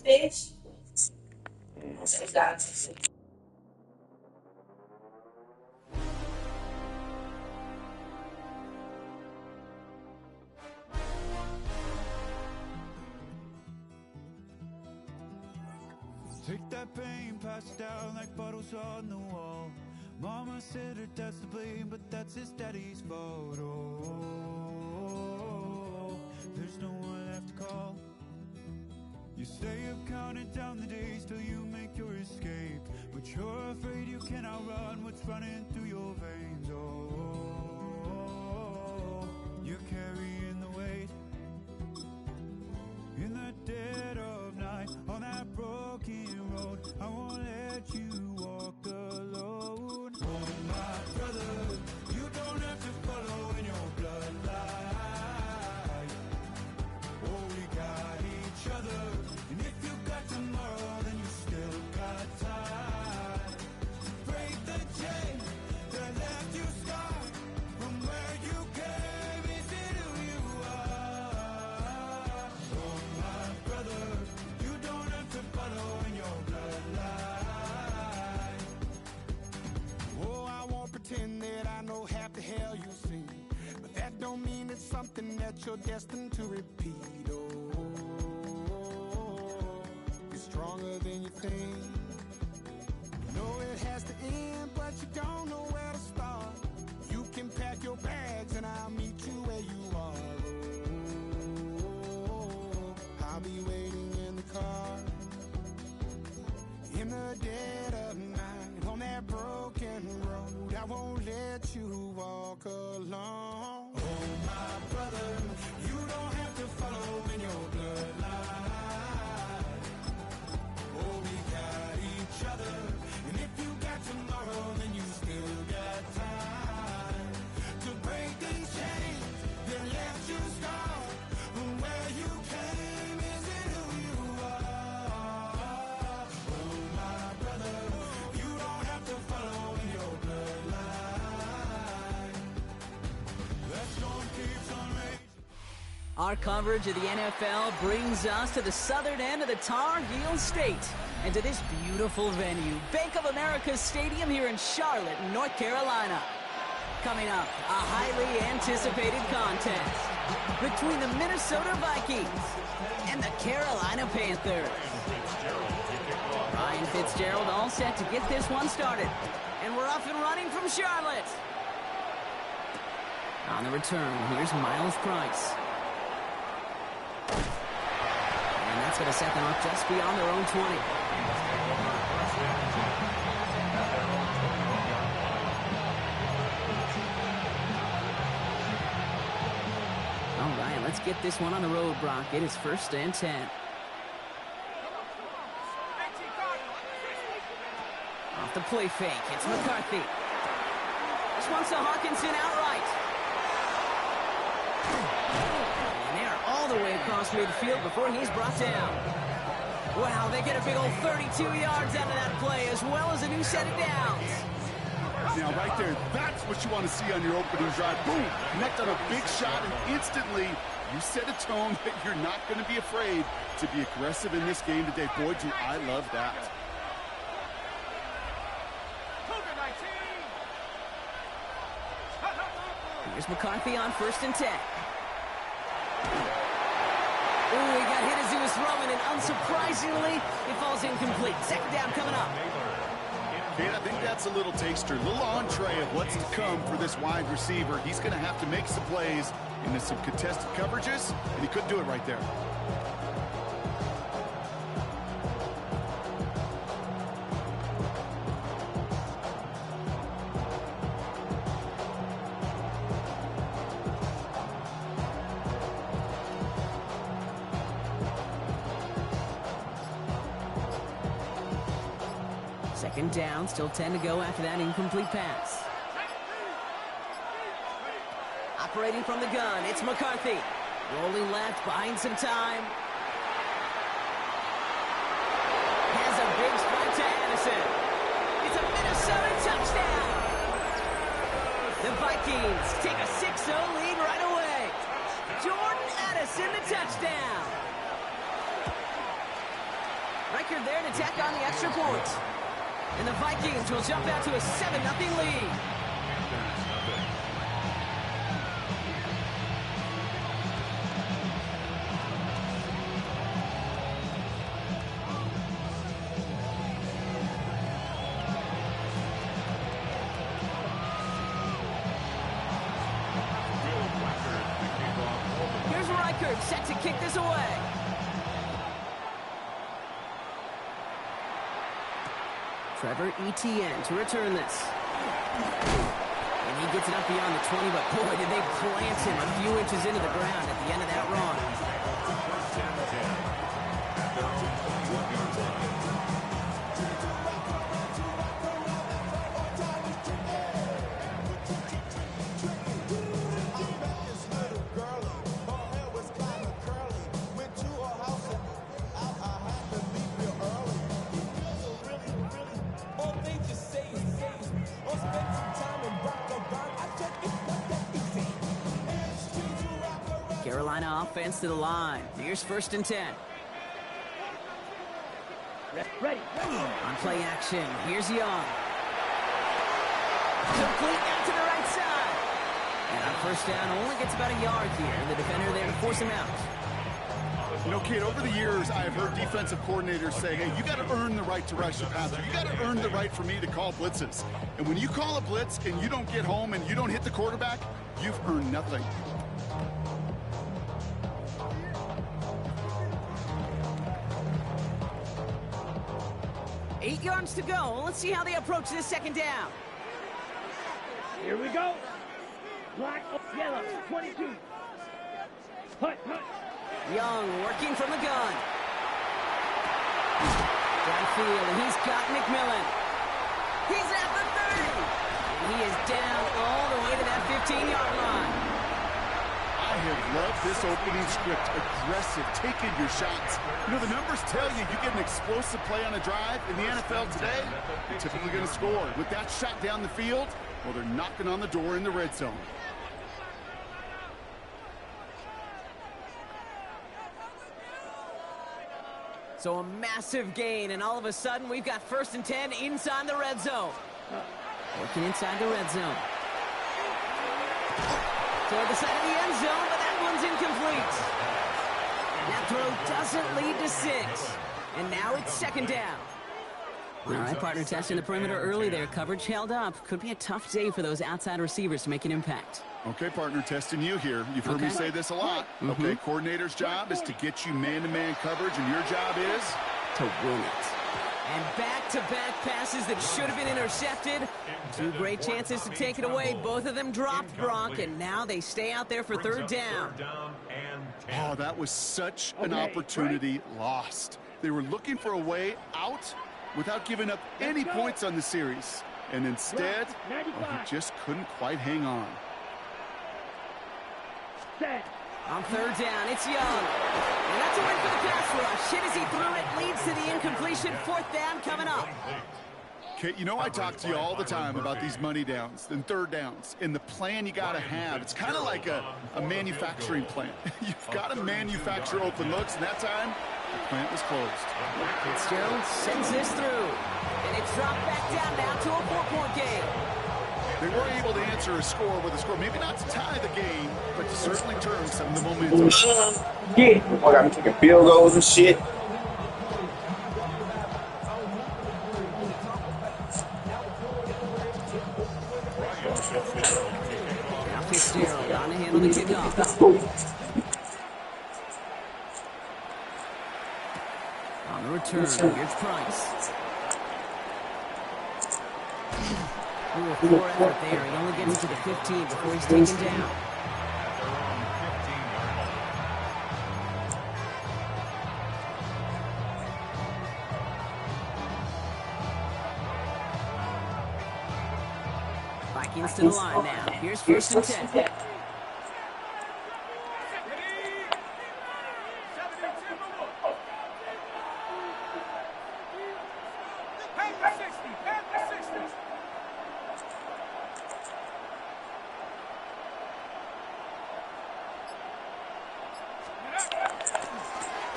stage. Vocês dados. Take that pain, pass it down like bottles on the wall. Mama said her dad's to blame, but that's his daddy's fault. Oh, there's no one left to call. You stay up counting down the days till you make your escape, but you're afraid you can outrun what's running through your veins. Oh, you're carrying the weight in the dead of night on that broken road. I won't let you walk alone. Oh my brother, you don't have to follow in your bloodline. Oh, we got each other, and if you got tomorrow, then you still got time. Break the chain that left you scarred from where you came. Is it who you are? Oh my brother, you don't have to follow in your bloodline. Oh, I won't pretend that I know half the hell you've seen, but that don't mean it's something that you're destined to repeat. Oh, you're stronger than you think. You know it has to end, but you don't know where to start. You can pack your bags and I'll meet you where you are. Oh, I'll be waiting in the car in the dead of night on that broken road. I won't let you walk alone. Oh my brother, you don't have to follow in your bloodline. Oh, we got each other, and if you got tomorrow, then you still got time to break these chains that left you scarred from where you came. Is it who you are? Oh my brother, you don't have to follow in your bloodline. That storm keeps on raging. Our coverage of the NFL brings us to the southern end of the Tar Heel State and to this beautiful venue, Bank of America Stadium here in Charlotte, North Carolina. Coming up, a highly anticipated contest between the Minnesota Vikings and the Carolina Panthers. Ryan Fitzgerald all set to get this one started, and we're off and running from Charlotte. On the return, here's Miles Price. And that's going to set them up just beyond their own 20. All right, let's get this one on the road, Brock. It is 1st and 10. Off the play fake, it's McCarthy. This one's to Hawkinson outright. And they're all the way across midfield before he's brought down. Wow, they get a big old 32 yards out of that play, as well as a new set of downs. Now, right there, that's what you want to see on your opening drive. Boom! Connect on a big shot, and instantly, you set a tone that you're not going to be afraid to be aggressive in this game today. Boy, do I love that. Here's McCarthy on 1st and 10. Ooh, he got hit as he was throwing, and unsurprisingly, it falls incomplete. 2nd down coming up. And I think that's a little taster, a little entree of what's to come for this wide receiver. He's going to have to make some plays into some contested coverages, and he couldn't do it right there. Second down, still 10 to go after that incomplete pass. Operating from the gun, it's McCarthy. Rolling left, buying some time. Has a big strike to Addison. It's a Minnesota touchdown. The Vikings take a 6-0 lead right away. Jordan Addison, the touchdown. Reichard there to tack on the extra point. And the Vikings will jump out to a 7-0 lead. Here's Reichard set to kick this away. Trevor Etienne to return this. And he gets it up beyond the 20, but boy, did they plant him a few inches into the ground at the end of that run. Carolina offense to the line. Here's 1st and 10. Ready. On play action, here's Young. Complete out to the right side. And on 1st down, only gets about a yard here. The defender there to force him out. You know, kid, over the years, I've heard defensive coordinators say, hey, you got to earn the right to rush the passer. You got to earn the right for me to call blitzes. And when you call a blitz and you don't get home and you don't hit the quarterback, you've earned nothing. Eight yards to go. Let's see how they approach this 2nd down. Here we go. Black, yellow, 22. Hut. Young working from the gun. Downfield, and he's got McMillan. He's at the 30. And he is down all the way to that 15-yard line. I have loved this opening script. Aggressive, taking your shots. You know, the numbers tell you get an explosive play on a drive. In the NFL today, you're typically going to score. With that shot down the field, well, they're knocking on the door in the red zone. So a massive gain, and all of a sudden, we've got 1st and 10 inside the red zone. Working inside the red zone. Toward the side of the end zone, but that one's incomplete. That throw doesn't lead to 6. And now it's 2nd down. All right, partner, testing the perimeter early there. Coverage held up. Could be a tough day for those outside receivers to make an impact. Okay, partner, testing you here. You've heard me say this a lot. Okay, coordinator's job is to get you man-to-man coverage, and your job is to win it. And back-to-back passes that should have been intercepted. 2 great chances to take it away. Both of them dropped, Brock, and now they stay out there for 3rd down. Oh, that was such an opportunity lost. They were looking for a way out without giving up any points on the series. And instead, well, he just couldn't quite hang on. On 3rd down, it's Young. And that's a win for the pass rush. Hit as he threw it, leads to the incompletion. 4th down coming up. Okay, you know I talk to you all the time about these money downs and 3rd downs and the plan you got to have. It's kind of like a manufacturing plant. You've got to manufacture open looks, and that time, the plant was closed. Fitzgerald sends this through. And it's dropped back down now to a 4-point game. They were able to answer a score with a score, maybe not to tie the game, but to certainly turn some of the momentum. Yeah, I got me taking field goals and shit. Now Fitzgerald on to handle the kickoff. On the return, here's Price. Ooh, 4 effort there. He only gets to the 15 before he's taken down. Vikings to the line now. Here's 1st and 10.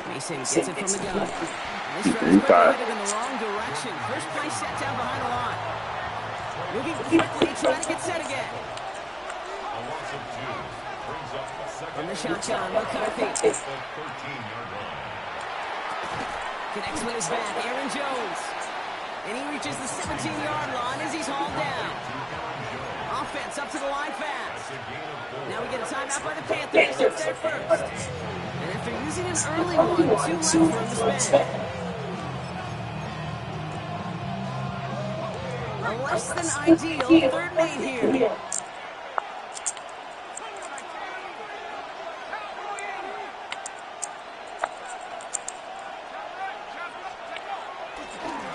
Mason gets it from the gun. This drive He's headed in the wrong direction. First play set down behind the line. Moving quickly, trying to get set again. From the shotgun, McCarthy. Connects with his back, Aaron Jones. And he reaches the 17-yard line as he's hauled down. Offense up to the line fast. Now we get a timeout by the Panthers. It's their first. And after using an early one, 2 left for him to spend. A less than ideal third made here.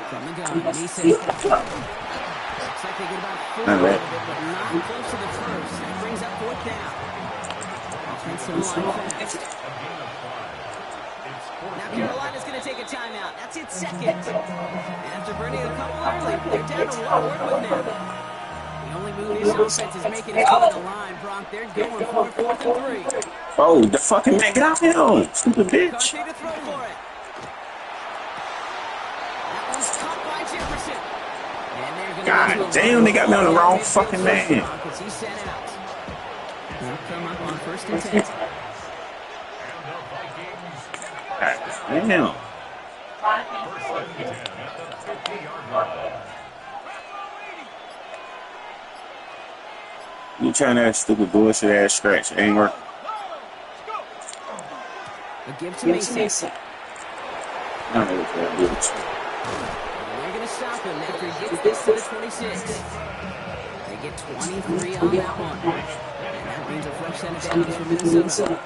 From the gun, Mason. Looks like they get about 4 out of it, but not close to the first. That brings up 4th down. Offensive line fast. Now Carolina's going to take a timeout. That's its second. After burning a couple early, they're down to 1 to work with now. The only move this offense is making is toward the line, Bronk. They're going for 4th and 3. Oh, the fucking man, get out here, stupid bitch. Carthy to throw for it. That one's caught by Jefferson. And they're going God damn, they got me on the wrong fucking man. He's sent out. They'll come up on 1st and 10. Damn. You trying that stupid bullshit ass scratch? It ain't working. A give to Mason. I don't know what that is. They're going to stop him after he gets this to the 26. They get 23 on that one. And that means a fresh set of downs for Minnesota.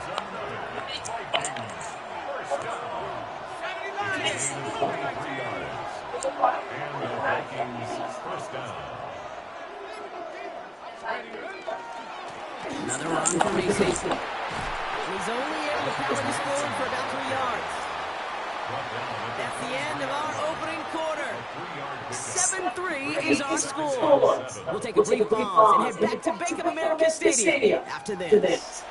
Another run for Mason. He's only able to power this forward for about 3 yards. That's the end of our opening quarter. 7-3 is our score. We'll take a brief pause and head back to Bank of America Stadium after this.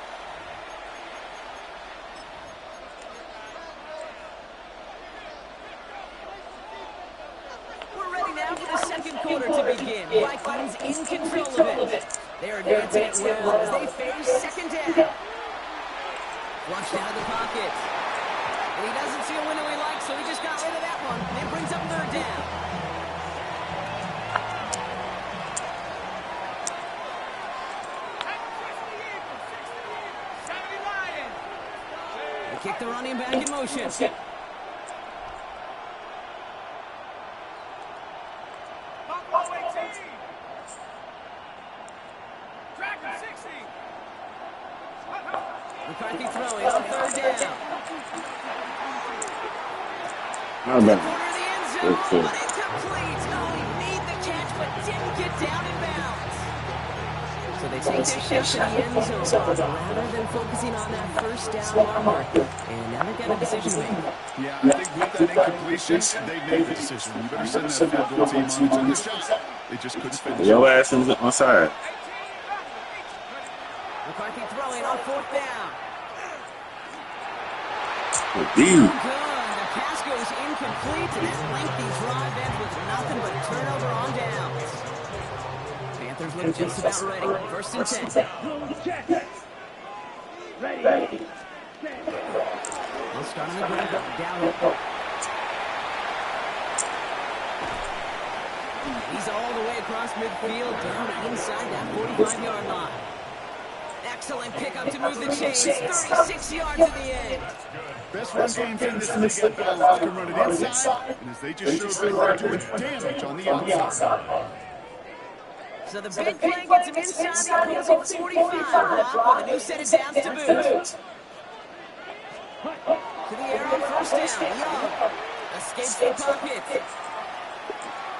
We're ready now for the second quarter to begin. Vikings in control of it. They're advancing it well as they face second down. Flushed out of the pocket. And he doesn't see a window he likes, so he just got rid of that one. And it brings up 3rd down. They kick the running back in motion. McCarthy throwing on 3rd down. How about Corner of the end zone, but incomplete. Oh, he made the catch, but didn't get down in bounds. So they take their shot to the end zone rather than focusing on that 1st down marker. And now they've got a decision to make. Yeah, I think with that incompletion, they made the decision. You better send that field goal team on to the shot. They just couldn't finish. your ass on side? McCarthy throwing on 4th down. Dude. Good. The pass goes incomplete, and that lengthy drive ends with nothing but a turnover on downs. Panthers look just about ready. 1st and 10. Ready. They'll start on the ground. Down. He's all the way across midfield, down inside that 45-yard line. Excellent pickup to move the chains. 36 yards at the end. Best run games in this league. They can run it inside, and as they just showed, they're doing damage on the outside. So the big play gets him inside the opposing 45. Block with a new set of downs to boot. To the air on 1st down. Young escapes the pocket.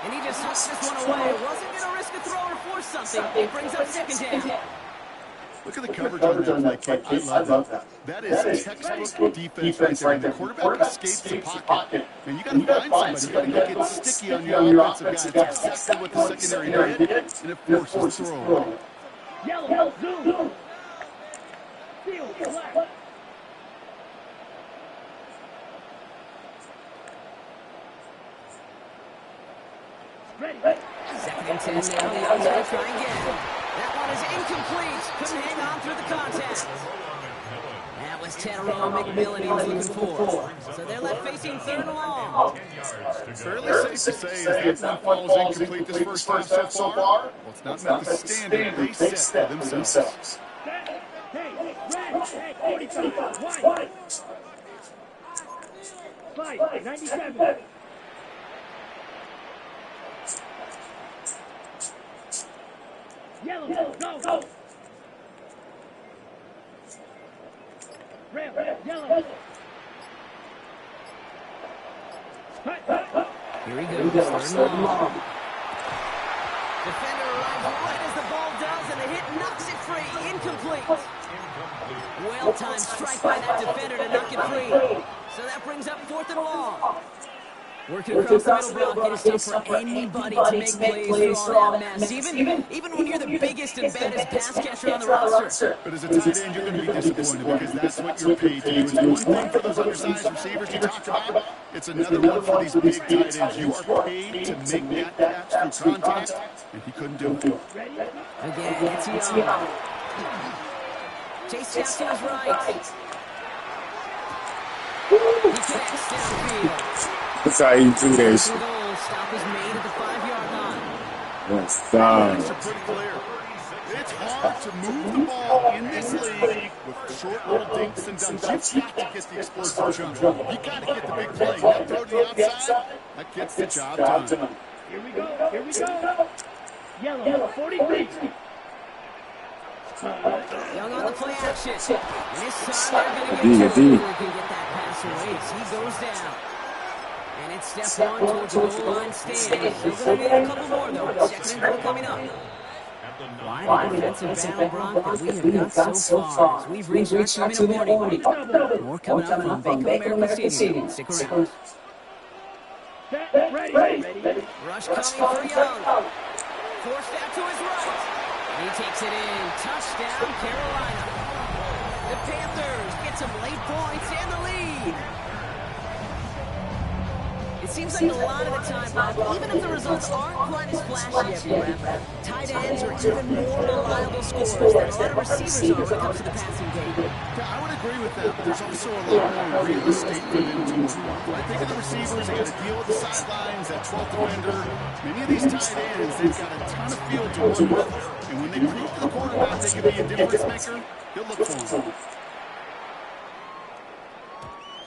And he just swats this one away. Wasn't going to risk a throw or force something. It brings up 2nd down. Look at the coverage on that play, Keith. I love that. That is textbook defense right there. The quarterback escapes the pocket. And you got to find somebody who can get sticky on your offensive guy. That's exactly what the secondary did, and it forces the throw. Yellow, zoom. Field, flat. Ready. Second and 10 now. Young's going to try again. That one is incomplete. Couldn't hang on through the contact. That was Tannero McMillan he was looking for. So they're left facing third and long. Fairly safe to say is that one falls incomplete this first half so far. Well, it's not met the standard they set for themselves. Hey, red. Hey, 45. White. Fight. 97. Yellow. Go. Red. Yellow. Here he goes, third and long. Defender arrives right as the ball does, and the hit knocks it free. Incomplete. Well-timed strike by that defender to knock it free. So that brings up fourth and long. Working across the middle block, it is tough for anybody to make plays through all that mess. Even when you're the biggest and baddest pass catcher on the roster. But as a tight end, you're going to be disappointed because that's what you're paid to do. It's one thing for those undersized receivers you talked about. It's another one for these big tight ends. You are paid to make that catch through contact, and he couldn't do it. Again, it's Young. Chase steps to his right. He connects downfield. That's how you do this. Stop is made at the 5-yard line. Yes, God. Things are pretty clear. It's hard to move the ball in this league with short little dinks and dunks. You've got to get the explosive jump. You got to get the big play. That throw to the outside, that gets the job done. Here we go. Yellow. 43. Young on the play action. And this time they're going to get two before he can get that pass away as he goes down. And it's step one towards the goal line stand. Still going to need a couple more, though. Second and goal coming up. Wide defensive battle, Brock, that we have got so far. As we've reached our 2-minute warning. More coming up from Bank of America Stadium. Stick around. Ready. Rush coming for Young. Forced out to his right. And he takes it in. Touchdown, Carolina. The Panthers get some late points and the lead. It seems like a lot of the time, Bob, even if the results aren't quite as flashy every rep, tight ends are even more reliable scorers than a lot of receivers are when it comes to the passing game. Yeah, I would agree with that, but there's also a lot more real estate for them to work on. When I think of the receivers, they got to deal with the sidelines, that 12th defender. Many of these tight ends, they've got a ton of field to work with. And when they prove to the quarterback they can be a difference maker, he'll look for them.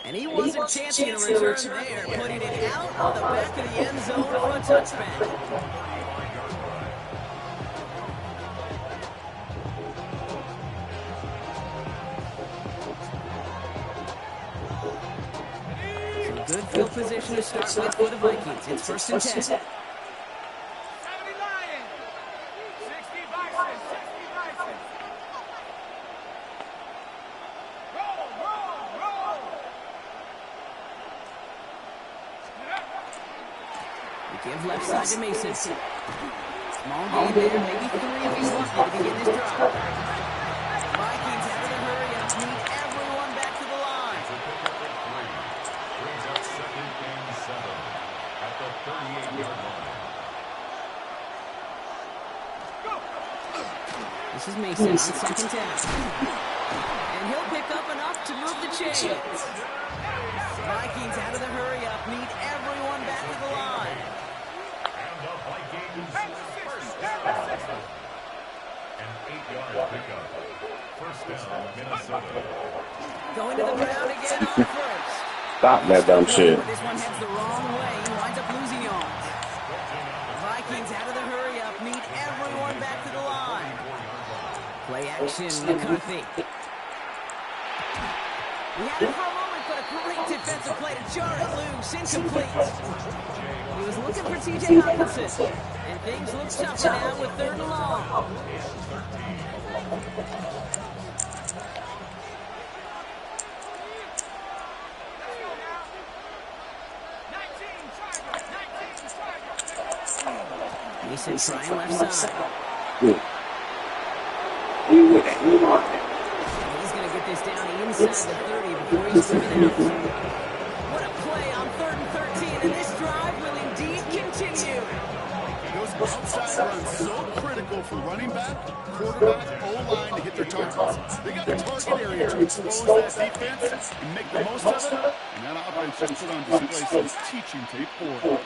And he wasn't chancing a return there, putting it out on the back of the end zone for a touchback. So good field position to start with for the Vikings. It's first and 10. Give left side to Mason. Small gain there, maybe 3 if he's lucky to begin this drive. Vikings having to hurry up, need everyone back to the line. Brings up second and 7 at the 38-yard line. This is Mason on second down. And he'll pick up enough to move the chains. Vikings out of the hurry up, need everyone back to the line. An 8-yard pickup. First down, Minnesota. Going to the ground again on first. Stop that dumb shit. This one heads the wrong way. He winds up losing yards. Vikings out of the hurry up, need everyone back to the line. Play action, McCarthy. He had it for a moment, but a great defensive play to jar it loose, incomplete. He was looking for T.J. Hawkinson. And things look tougher now with third and long. Mason trying left side. He's going to get this down inside the 30 before he's driven out. What a play on 3rd and 13, and this drive will indeed continue. Outside run so critical for running back, quarterback, O-line to hit their targets. They got the target area to expose that defense and make the most of it. And that offense just put on display some teaching tape for it.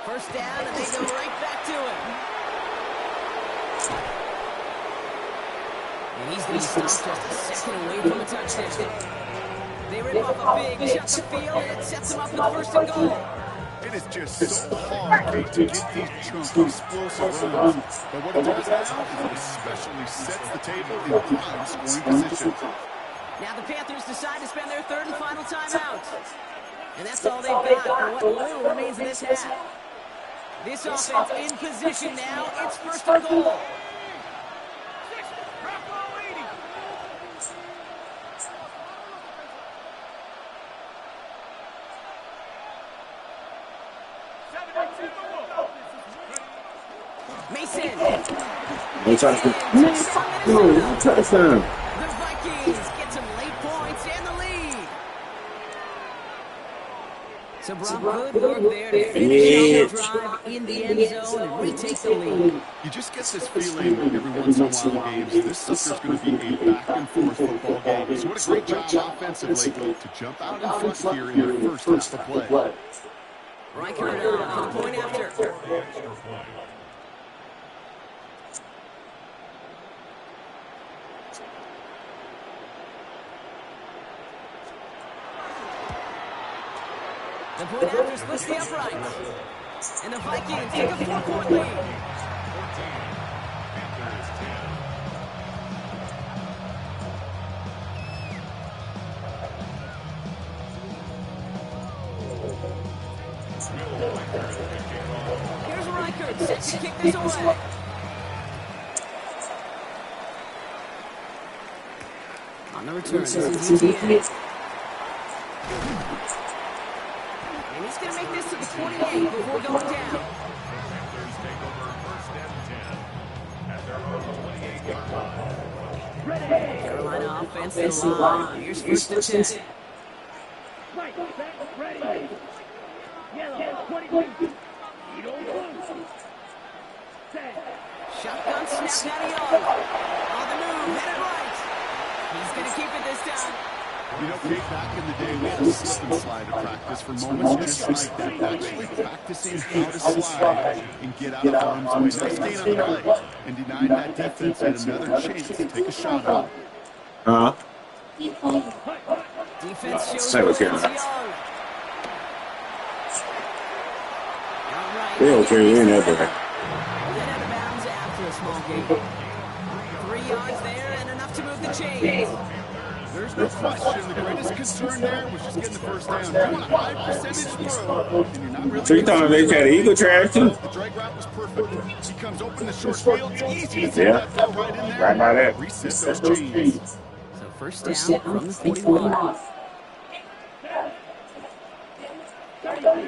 First down, and they go right back to it. And he's going to stop just a second away from a touchdown. They rip off a big chunk of field, and it sets them up with first and goal. It is just so hard to get these chunky, explosive runs. But what it does now is it especially sets the table in prime scoring position. Now the Panthers decide to spend their third and final timeout. And that's all they've got for what little remains in this half. This offense in position now. It's first and goal. Mason. No touchdown. No touchdown. The Vikings get some late points and the lead. So Brock, good work there to finish the drive in the end zone and retake the lead. You just get this feeling every once in a while in games, this sucker's going to be a back-and-forth football game. So what a great job offensively to jump out in front here in the first half of play. Reichert for the point after. Extra point. The point after splits the upright. And the Vikings take a 4-point lead. 14. Panthers 10. Here's Reichert set to kick this away. On the return, this is ETN. And he's going to make this to the 28 before going down. Panthers take over first and 10 at their own 28-yard line. Carolina offensive line. Here's first and 10. Right, set, ready. Yellow, 22. You don't lose. Set. Shotgun snap, Matty Young. On the move, headed right. He's going to keep it this time. You know, Kate, back in the day, we had a slip and slide at practice for moments just like that. Actually practicing how to slide and get out of harm's way. Now staying on the play and denying that defense yet another chance to take a shot on. Defense shows Say what's presence going on. Young. Outright. They don't carry in that bad. Then out of bounds after a small gain. 3 yards there and enough to move the chains. There's no question. The greatest concern there was just getting the first down. You want a high percentage throw, and you're not really. So you thought they had Eagle trash too? The drag route was perfect. He comes open the short field. It's easy to see Yeah. that throw right in there. Right by that. Reset those chains. So first down from the 41. Out of the gun,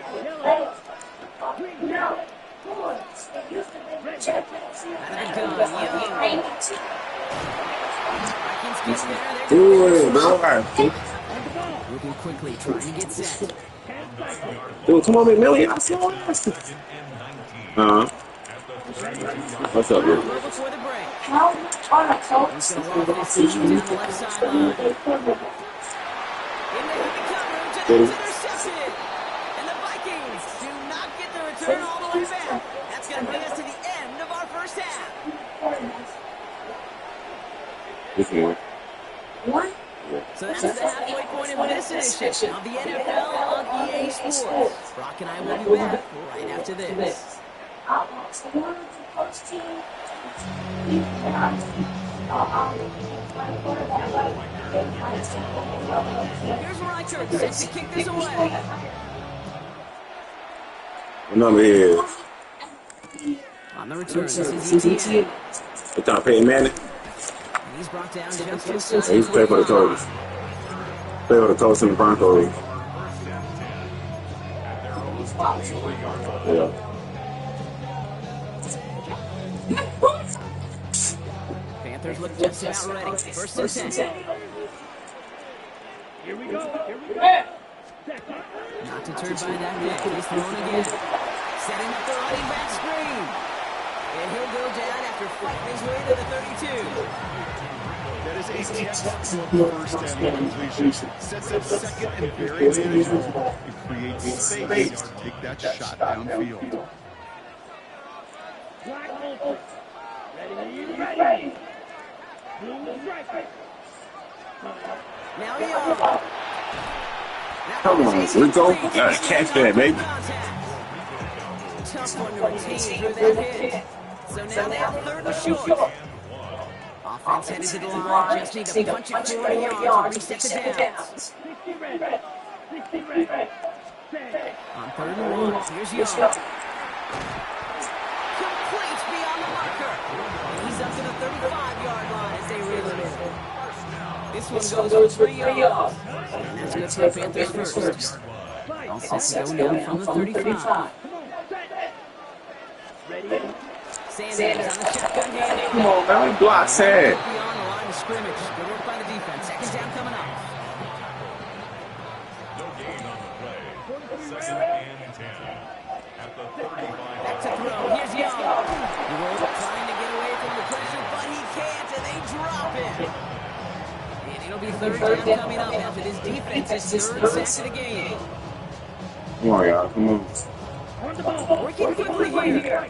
Young. Vikings get there. Dude, bro. Moving quickly, trying to get set. Dude, come on, McMillan. What's up, dude? Throw before the break. He's going to walk this team down the left sideline. In the heavy coverage, and it's intercepted. And the Vikings do not get the return all the way back. That's going to bring us to the end of our first half. This one. So that's the halfway point of this edition of the NFL on EA Sports. Brock and I will be back right after this. Here's Reichert set to kick this away. What number is? On the return, this is ETN. What time? Peyton Manning? He's brought down just inside. He used to play for the Colts. Play for the Colts and the Broncos. Yeah. Panthers look just about ready. First and 10. Here we go. Not deterred by that pick. He's thrown again. Setting up the running back screen. And he'll go down after fighting his way to the 32. That is a textbook first down completion. Sets up second and very manageable. It creates space to take that shot downfield. Black open. Ready. Blue strike. Now Young. Come on, Rico. Gotta catch that, baby. Tough one to retain through that hit. So now they have third and short. Offense headed to the line. Just need to punch it 40 yards to reset the downs. 60 red. On third and one, here's Young. Complete beyond the marker. And he's up to the 35-yard line as they reel it in. This one goes for 3 yards. And that's good for the Panthers first. All set to go now from the 35. Sanders on the shotgun handoff. Come on, man. We block sad. Beyond the line of scrimmage. Good work by the defense. Second down coming up. No gain on the play. Second and 10. At the 35. Back to throw. Here's Young. Trying to get away from the pressure, but he can't, and they drop it. And it'll be third down coming up after this defense's third sack of the game. Come on, y'all. Come on. Working quickly here.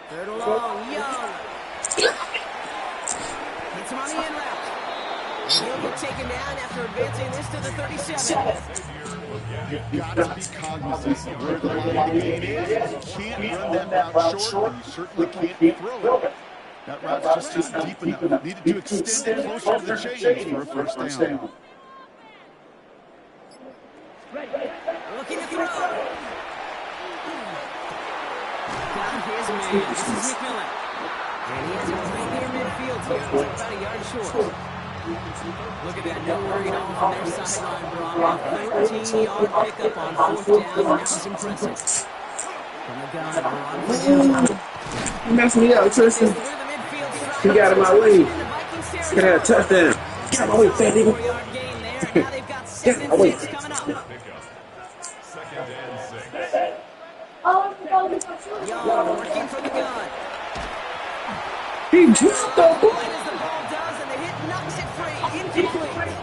Third and long, Young. Hits him on the in route. And he'll get taken down after advancing this to the 37. You've got to be cognizant of where the line of the game is. You can't run that route short, and you certainly can't throw it. That route's just not deep enough. Needed to extend it closer to the chains for a first down. Looking to throw. Down his man. This is McMillan. And he has it right near midfield here. It's about a yard short. Look at that. No worry at all from their sideline, Brock. A 13-yard pickup on fourth down. That was impressive. From the gun, You messed me up, Tristan. He got in my way. Could have a touchdown. Get out of my way, fat nigga. Get out of my way. Second and 6. Young working from the gun. He dropped the ball. As the ball does, and the hit knocks it free. Incomplete.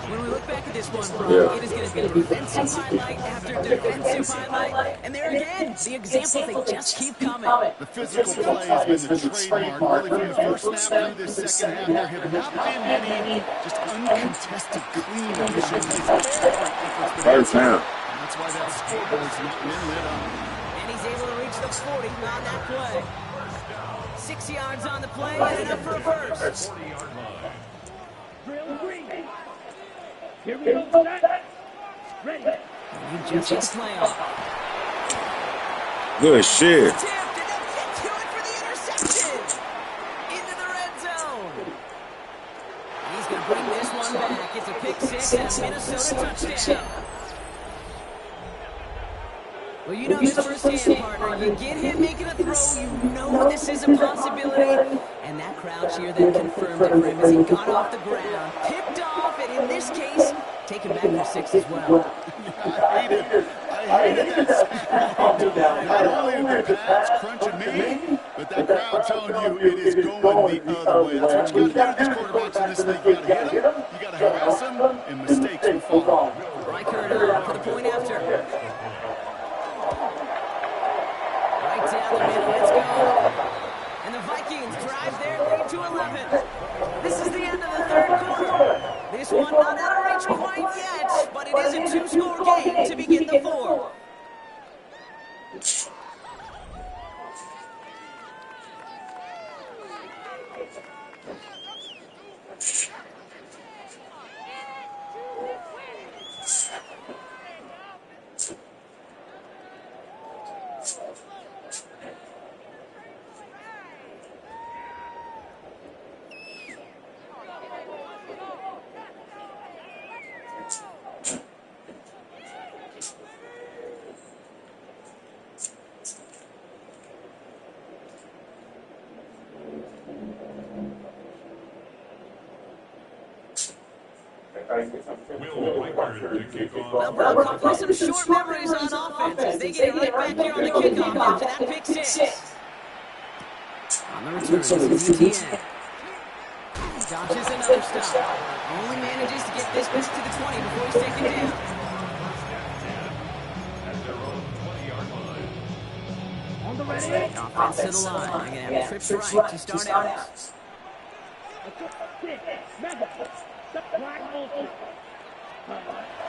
When we look back at this one, Brock, it is going to be defensive highlight after defensive highlight. And there again, the examples, they just keep coming. The physical play has been the trademark. Really, from the first snap through this second half, there have not been many just uncontested, clean initial plays. First down. That's why that scoreboard's not been lit up. And he's able to reach the 40 on that play. 6 yards on the play and enough for a first. 40-yard line. Drill green. Here we go. Ready. You just hit the play off. Good shit. Tipped, and then get to it for the interception. Into the red zone. He's going to bring this one back. It's a pick six and a Minnesota touchdown. Well, you know this firsthand, partner. You get him making a throw, you know this is a possibility. And that crowd cheer then confirmed it for him as he got off the ground, picked off, and in this case, taken back for 6 as well. I hate it. Not only are the pads crunching me, but that crowd telling you it is going the other way. That's what you got to do to these quarterbacks in this league. You got to hit them, you got to harass them, and mistakes will follow. Reichert for the point after. Right down the middle, let's go. And the Vikings drive their lead to 11. This is the end of the third quarter. This one not out of reach quite yet, but it is a two-score game to begin the fourth. Will Weichert to kick Well, off. Brock, hopefully some short memories on offense as they get it right back here on the kickoff after that pick six. On the return, this is Etienne. Dodges another stop. Only manages to get this back to the 20 before he's taken down. At their own 20-yard line. On the ready. Offense to the line. They're going to have trips right to start out.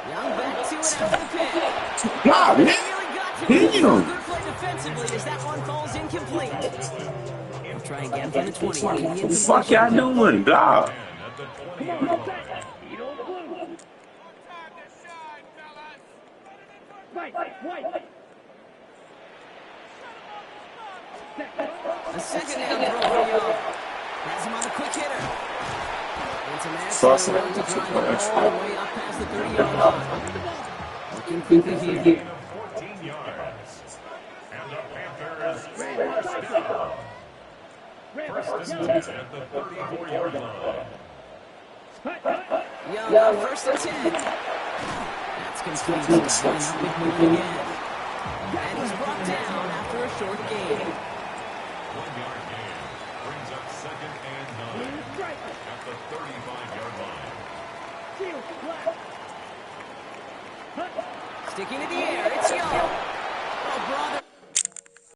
Young back to it after the pick. God, man. Really got to it. Damn. Good play defensively as that one falls incomplete. We'll try again from the 20. What the fuck y'all doing, dog? At the 20-yard line. A second down throw for Young. Has him on a quick hitter. Sauce. Willing to drive it all the way up past the 30-yard line. Looking quickly here. 14 yards. And the Panthers first down. First and 10 at the 34-yard line. Young on first and 10. That's complete. Lining up with moving again. And he's brought down after a short gain. 1-yard gain brings up second and 9 at the 35-yard line. Sticking to the air.